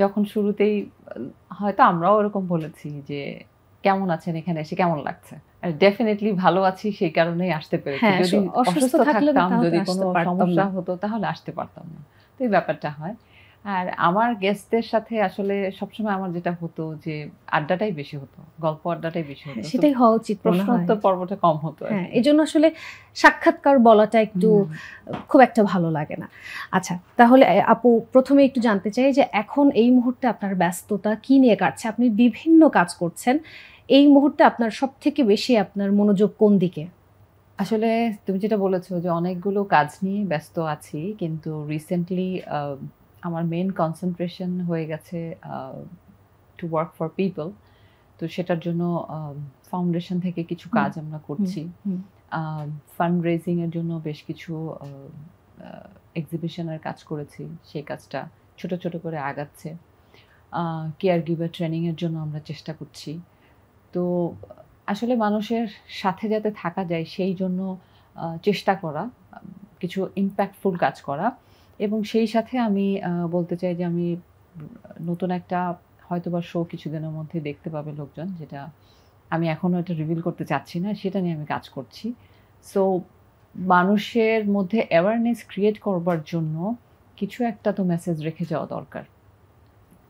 যখন শুরুতেই হয়তো আমরাও ওরকম বলেছি যে কেমন আছেন, এখানে এসে কেমন লাগছে। ডেফিনেটলি ভালো আছি, সেই কারণেই আসতে পেরেছি। যদি অসুস্থ থাকতাম, যদি কোনো সমস্যা হতো তাহলে আসতে পারতাম না। তো এই ব্যাপারটা হয়। আর আমার গেস্টদের সাথে আসলে সবসময় আমার যেটা হতো যে আড্ডাটাই বেশি হতো, গল্প আড্ডাটাই বেশি হতো। সেটাই হওয়া উচিত, প্রশ্নোত্তর পর্বটা কম হতো। হ্যাঁ, এই জন্য আসলে সাক্ষাৎকার বলাটা একটু খুব একটা ভালো লাগে না। আচ্ছা, তাহলে আপু প্রথমে একটু জানতে চাই যে এখন এই মুহূর্তে আপনার ব্যস্ততা কি নিয়ে কাটছে? আপনি বিভিন্ন কাজ করছেন, এই মুহূর্তে আপনার সব থেকে বেশি আপনার মনোযোগ কোন দিকে? আসলে তুমি যেটা বলেছো যে অনেকগুলো কাজ নিয়ে ব্যস্ত আছি, কিন্তু রিসেন্টলি আমার মেইন কনসেন্ট্রেশন হয়ে গেছে টু ওয়ার্ক ফর পিপল। তো সেটার জন্য ফাউন্ডেশন থেকে কিছু কাজ আমরা করছি। ফান্ড রেজিং এর জন্য বেশ কিছু এক্সিবিশনের কাজ করেছি, সেই কাজটা ছোট ছোট করে আগাচ্ছে। কেয়ার গিভার ট্রেনিং এর জন্য আমরা চেষ্টা করছি। তো আসলে মানুষের সাথে যাতে থাকা যায় সেই জন্য চেষ্টা করা, কিছু ইম্প্যাক্টফুল কাজ করা। এবং সেই সাথে আমি বলতে চাই যে আমি নতুন একটা হয়তোবা শো কিছুদিনের মধ্যে দেখতে পাবে লোকজন, যেটা আমি এখনও এটা রিভিল করতে চাচ্ছি না, সেটা নিয়ে আমি কাজ করছি। সো মানুষের মধ্যে অ্যাওয়ারনেস ক্রিয়েট করবার জন্য কিছু একটা তো মেসেজ রেখে যাওয়া দরকার।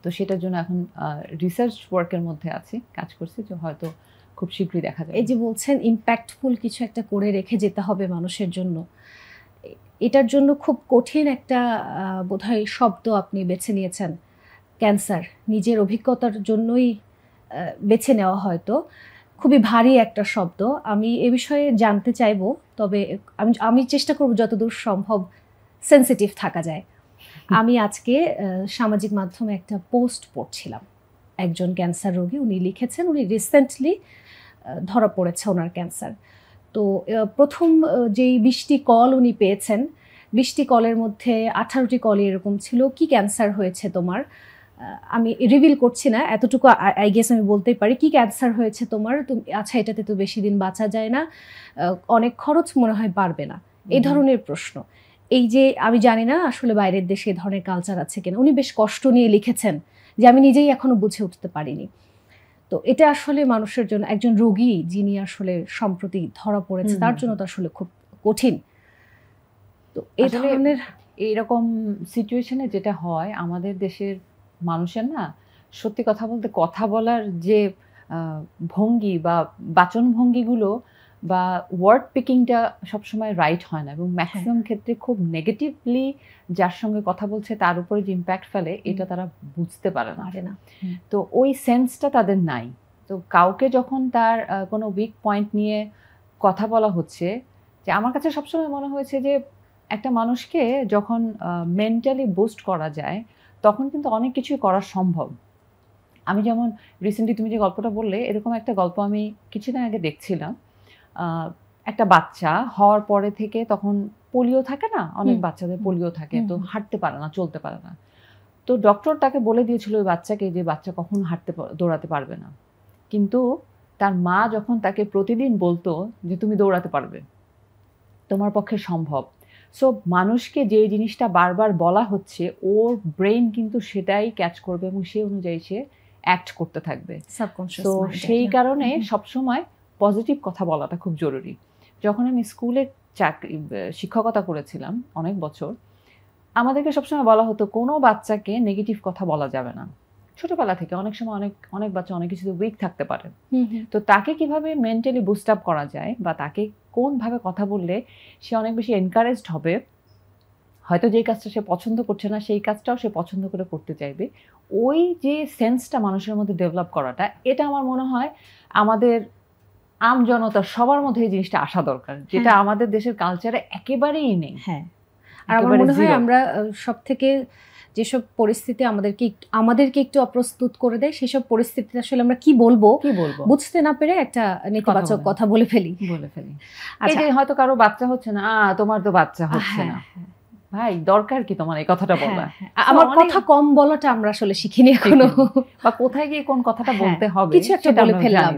তো সেটার জন্য এখন রিসার্চ ওয়ার্কের মধ্যে আছি, কাজ করছি, যে হয়তো খুব শীঘ্রই দেখা যাবে। এই যে বলছেন ইম্প্যাক্টফুল কিছু একটা করে রেখে যেতে হবে মানুষের জন্য, এটার জন্য খুব কঠিন একটা বোধহয় শব্দ আপনি বেছে নিয়েছেন, ক্যান্সার। নিজের অভিজ্ঞতার জন্যই বেছে নেওয়া হয়তো খুবই ভারী একটা শব্দ। আমি এ বিষয়ে জানতে চাইবো, তবে আমি চেষ্টা করব যতদূর সম্ভব সেন্সিটিভ থাকা যায়। আমি আজকে সামাজিক মাধ্যমে একটা পোস্ট পড়ছিলাম, একজন ক্যান্সার রোগী, উনি লিখেছেন উনি রিসেন্টলি ধরা পড়েছে ওনার ক্যান্সার। তো প্রথম যেই 20টি কল উনি পেয়েছেন, 20টি কলের মধ্যে 18টি কল এরকম ছিল, কি ক্যান্সার হয়েছে তোমার, আমি রিভিল করছি না, এতটুকু আই গেস আমি বলতেই পারি, কি ক্যান্সার হয়েছে তোমার, তুমি আচ্ছা এটাতে তো বেশি দিন বাঁচা যায় না, অনেক খরচ, মনে হয় পারবে না, এই ধরনের প্রশ্ন। এই যে আমি জানি না আসলে বাইরের দেশে এই ধরনের কালচার আছে কিনা, উনি বেশ কষ্ট নিয়ে লিখেছেন যে আমি নিজেই এখনো বুঝে উঠতে পারিনি। তো এটা আসলে মানুষের জন্য, একজন রোগী যিনি আসলে সম্প্রতি ধরা পড়েছে তার জন্য তো আসলে খুব কঠিন। তো এই ধরনের এইরকম সিচুয়েশনে যেটা হয়, আমাদের দেশের মানুষের না সত্যি কথা বলতে কথা বলার যে ভঙ্গি বা বাচন ভঙ্গিগুলো বা ওয়ার্ড পিকিংটা সবসময় রাইট হয় না, এবং ম্যাক্সিমাম ক্ষেত্রে খুব নেগেটিভলি যার সঙ্গে কথা বলছে তার উপরে যে ইম্প্যাক্ট ফেলে এটা তারা বুঝতে পারে না। তো ওই সেন্সটা তাদের নাই। তো কাউকে যখন তার কোনো উইক পয়েন্ট নিয়ে কথা বলা হচ্ছে, যে আমার কাছে সবসময় মনে হয়েছে যে একটা মানুষকে যখন মেন্টালি বুস্ট করা যায় তখন কিন্তু অনেক কিছুই করা সম্ভব। আমি যেমন রিসেন্টলি তুমি যে গল্পটা বললে, এরকম একটা গল্প আমি কিছুদিন আগে দেখছিলাম। একটা বাচ্চা হওয়ার পরে থেকে, তখন পোলিও থাকে না, অনেক বাচ্চাদের পোলিও থাকে, তো হাঁটতে পারে না, চলতে পারে না। তো ডক্টর তাকে বলে দিয়েছিল ওই বাচ্চাকে যে বাচ্চা কখন দৌড়াতে পারবে না, কিন্তু তার মা যখন তাকে প্রতিদিন বলতো যে তুমি দৌড়াতে পারবে, তোমার পক্ষে সম্ভব। সো মানুষকে যে জিনিসটা বারবার বলা হচ্ছে, ওর ব্রেন কিন্তু সেটাই ক্যাচ করবে এবং সেই অনুযায়ী সে অ্যাক্ট করতে থাকবে। তো সেই কারণে সবসময় পজিটিভ কথা বলাটা খুব জরুরি। যখন আমি স্কুলে শিক্ষকতা করেছিলাম অনেক বছর, আমাদেরকে সবসময় বলা হতো কোনো বাচ্চাকে নেগেটিভ কথা বলা যাবে না। ছোটবেলা থেকে অনেক সময় অনেক বাচ্চা অনেক কিছুতে উইক থাকতে পারে, তো তাকে কিভাবে মেন্টালি বুস্ট আপ করা যায় বা তাকে কোনভাবে কথা বললে সে অনেক বেশি এনকারেজড হবে, হয়তো যেই কাজটা সে পছন্দ করছে না সেই কাজটাও সে পছন্দ করে করতে চাইবে, ওই যে সেন্সটা মানুষের মধ্যে ডেভেলপ করাটা, এটা আমার মনে হয় আমাদের আম জনতা সবার মধ্যে এই জিনিসটা আসা দরকার, যেটা আমাদের দেশের কালচারে একেবারেই নেই। হ্যাঁ, আর আমার মনে হয় আমরা সব থেকে যেসব পরিস্থিতি আমাদেরকে একটু অপ্রস্তুত করে দেয়, সেসব পরিস্থিতিতে আসলে আমরা কি বলবো বুঝতে না পেরে একটা নেতিবাচক কথা বলে ফেলি। এই যে হয়তো কারো বাচ্চা হচ্ছে না, তোমার তো বাচ্চা হচ্ছে না, ভাই দরকার কি তোমার এই কথাটা বলা? আমার কথা কম বলাটা আমরা আসলে শিখিনি এখনো, বা কোথায় গিয়ে কোন কথাটা বলতে হবে কিছু একটা বলে ফেললাম,